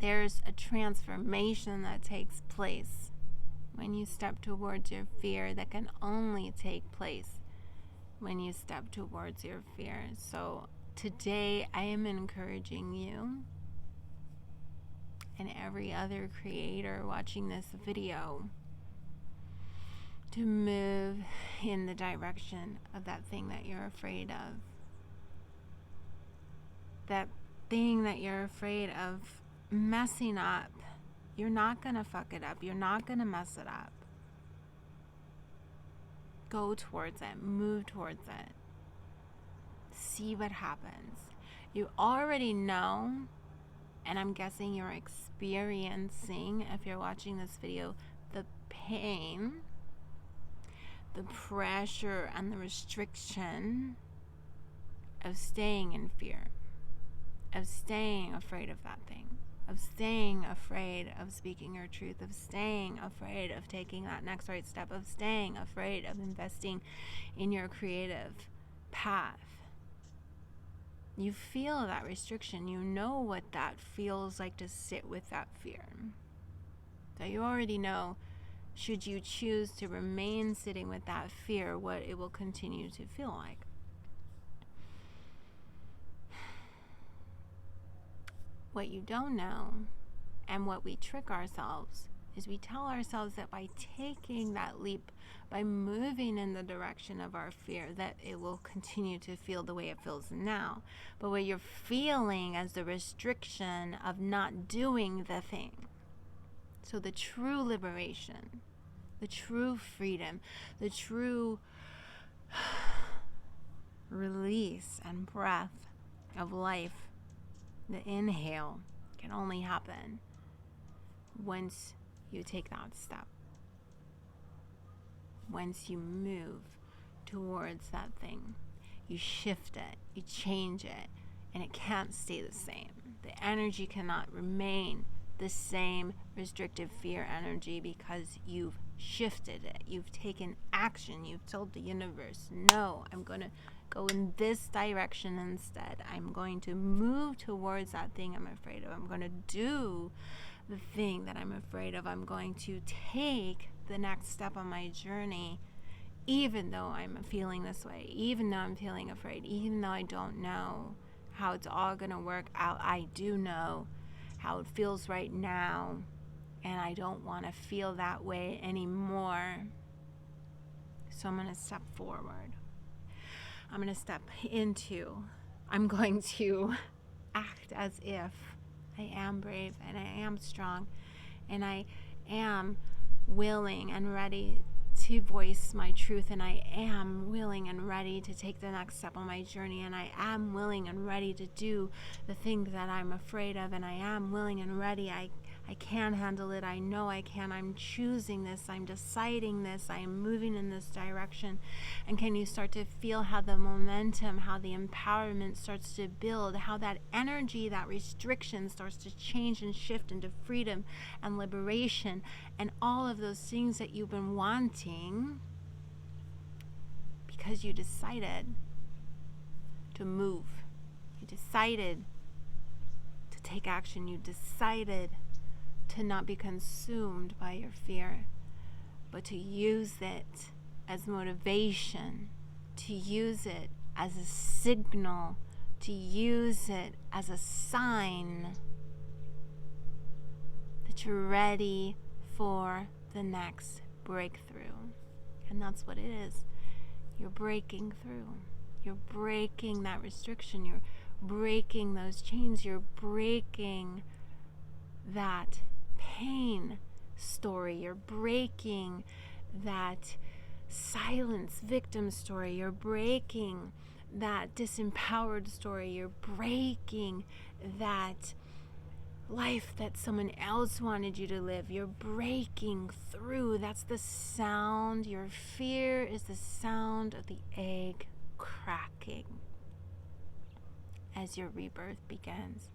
There's a transformation that takes place when you step towards your fear that can only take place when you step towards your fear. So today I am encouraging you and every other creator watching this video to move in the direction of that thing that you're afraid of. That thing that you're afraid of messing up. You're not going to fuck it up. You're not going to mess it up. Go towards it. Move towards it. See what happens. You already know, and I'm guessing you're experiencing, if you're watching this video, the pain, the pressure, and the restriction of staying in fear, of staying afraid of that thing, of staying afraid of speaking your truth, of staying afraid of taking that next right step, of staying afraid of investing in your creative path. You feel that restriction. You know what that feels like to sit with that fear. So you already know, should you choose to remain sitting with that fear, what it will continue to feel like. What you don't know, and what we trick ourselves, is we tell ourselves that by taking that leap, by moving in the direction of our fear, that it will continue to feel the way it feels now. But what you're feeling as the restriction of not doing the thing. So the true liberation, the true freedom, the true release and breath of life, the inhale, can only happen once you take that step. Once you move towards that thing, you shift it, you change it, and it can't stay the same. The energy cannot remain the same restrictive fear energy because you've shifted it. You've taken action. You've told the universe, no, I'm going to go in this direction instead. I'm going to move towards that thing I'm afraid of. I'm going to do the thing that I'm afraid of. I'm going to take the next step on my journey, even though I'm feeling this way, even though I'm feeling afraid, even though I don't know how it's all going to work out. I do know how it feels right now, and I don't want to feel that way anymore. So I'm going to step forward. I'm going to step into, I'm going to act as if I am brave and I am strong and I am willing and ready to voice my truth, and I am willing and ready to take the next step on my journey, and I am willing and ready to do the thing that I'm afraid of, and I am willing and ready. I can handle it. I know I can. I'm choosing this. I'm deciding this. I am moving in this direction. And can you start to feel how the momentum, how the empowerment starts to build, how that energy, that restriction starts to change and shift into freedom and liberation and all of those things that you've been wanting because you decided to move. You decided to take action. You decided to not be consumed by your fear, but to use it as motivation, to use it as a signal, to use it as a sign that you're ready for the next breakthrough. And that's what it is. You're breaking through. You're breaking that restriction. You're breaking those chains. You're breaking that pain story. You're breaking that silence victim story. You're breaking that disempowered story. You're breaking that life that someone else wanted you to live. You're breaking through. That's the sound. Your fear is the sound of the egg cracking as your rebirth begins.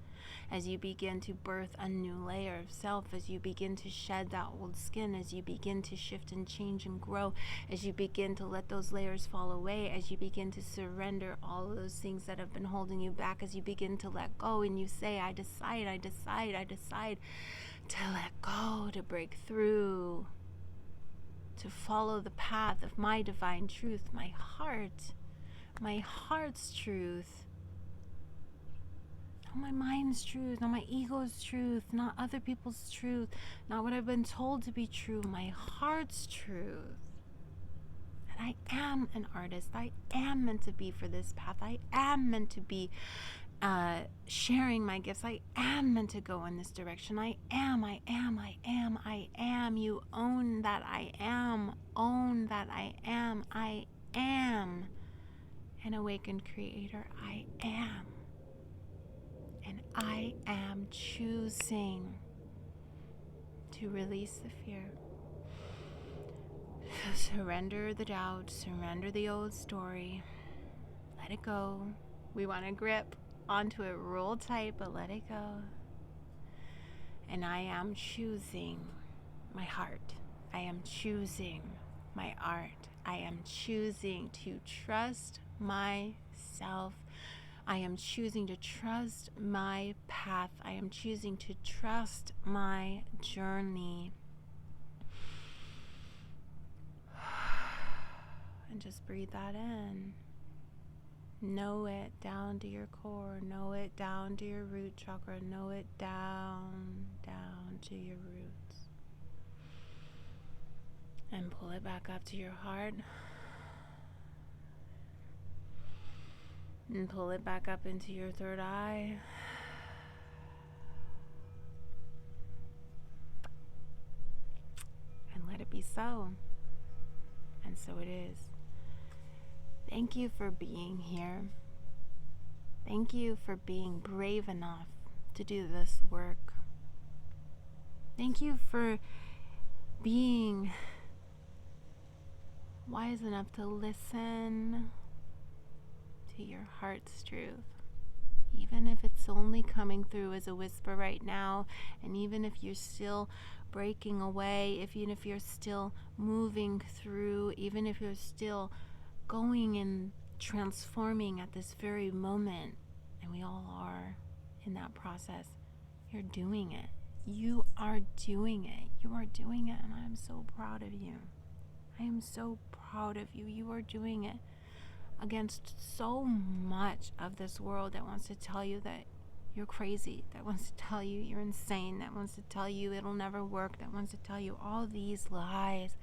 as you begin to birth a new layer of self, as you begin to shed that old skin, as you begin to shift and change and grow, as you begin to let those layers fall away, as you begin to surrender all of those things that have been holding you back, as you begin to let go and you say, I decide to let go, to break through, to follow the path of my divine truth, my heart's truth. Not my mind's truth, not my ego's truth, not other people's truth, not what I've been told to be true, my heart's truth. And I am an artist. I am meant to be for this path. I am meant to be sharing my gifts. I am meant to go in this direction. I am. You own that I am. Own that I am. I am an awakened creator. I am. And I am choosing to release the fear. Surrender the doubt. Surrender the old story. Let it go. We want to grip onto it real tight, but let it go. And I am choosing my heart. I am choosing my art. I am choosing to trust myself. I am choosing to trust my path. I am choosing to trust my journey. And just breathe that in. Know it down to your core. Know it down to your root chakra. Know it down to your roots. And pull it back up to your heart. And pull it back up into your third eye. And let it be so. And so it is. Thank you for being here. Thank you for being brave enough to do this work. Thank you for being wise enough to listen to your heart's truth. Even if it's only coming through as a whisper right now, and even if you're still breaking away, even if you're still moving through, even if you're still going and transforming at this very moment, and we all are in that process, you're doing it. You are doing it. You are doing it, and I'm so proud of you. I am so proud of you. You are doing it against so much of this world that wants to tell you that you're crazy, that wants to tell you you're insane, that wants to tell you it'll never work, that wants to tell you all these lies.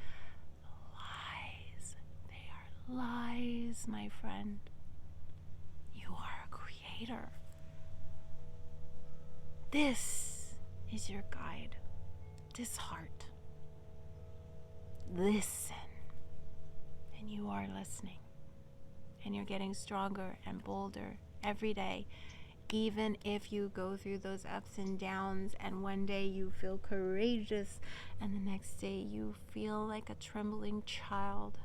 Lies, my friend. You are a creator. This is your guide. This heart. Listen. And you are listening. And you're getting stronger and bolder every day. Even if you go through those ups and downs, and one day you feel courageous, and the next day you feel like a trembling child.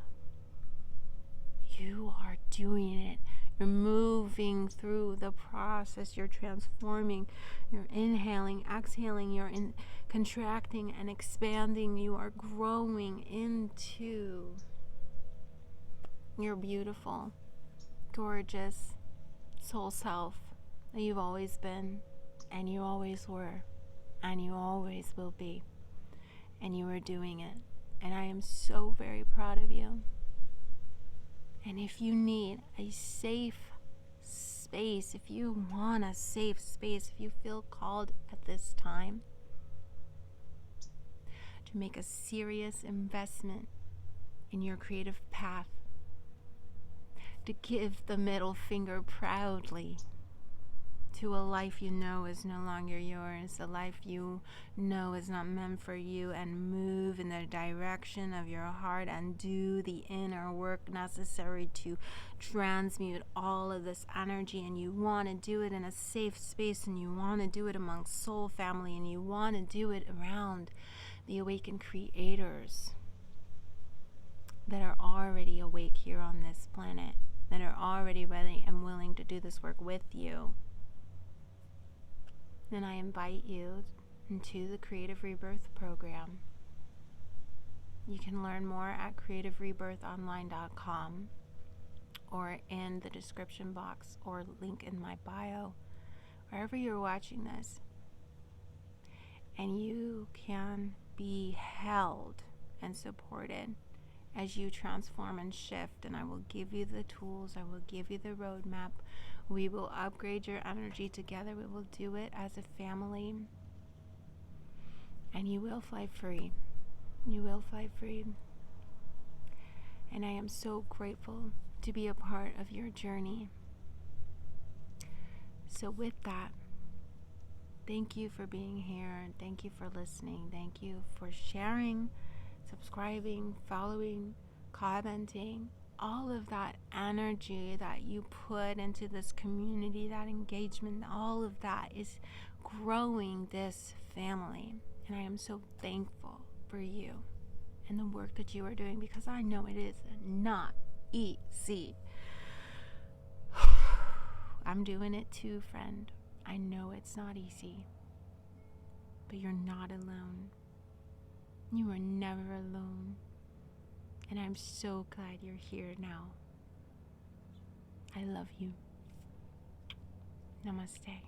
You are doing it. You're moving through the process. You're transforming. You're inhaling, exhaling. You're contracting and expanding. You are growing into your beautiful, gorgeous soul self that you've always been, and you always were, and you always will be. And you are doing it. And I am so very proud of you. And if you need a safe space, if you want a safe space, if you feel called at this time to make a serious investment in your creative path, to give the middle finger proudly to a life you know is no longer yours, a life you know is not meant for you, and move in the direction of your heart and do the inner work necessary to transmute all of this energy. And you want to do it in a safe space, and you want to do it amongst soul family, and you want to do it around the awakened creators that are already awake here on this planet, that are already ready and willing to do this work with you. then I invite you into the Creative Rebirth Program. You can learn more at creativerebirthonline.com or in the description box or link in my bio, wherever you're watching this. And you can be held and supported as you transform and shift. And I will give you the tools. I will give you the roadmap. We will upgrade your energy together. We will do it as a family. And you will fly free. You will fly free. And I am so grateful to be a part of your journey. So with that, thank you for being here. Thank you for listening. Thank you for sharing, subscribing, following, commenting. All of that energy that you put into this community, that engagement, all of that is growing this family. And I am so thankful for you and the work that you are doing, because I know it is not easy. I'm doing it too, friend. I know it's not easy, but you're not alone. You are never alone. And I'm so glad you're here now. I love you. Namaste.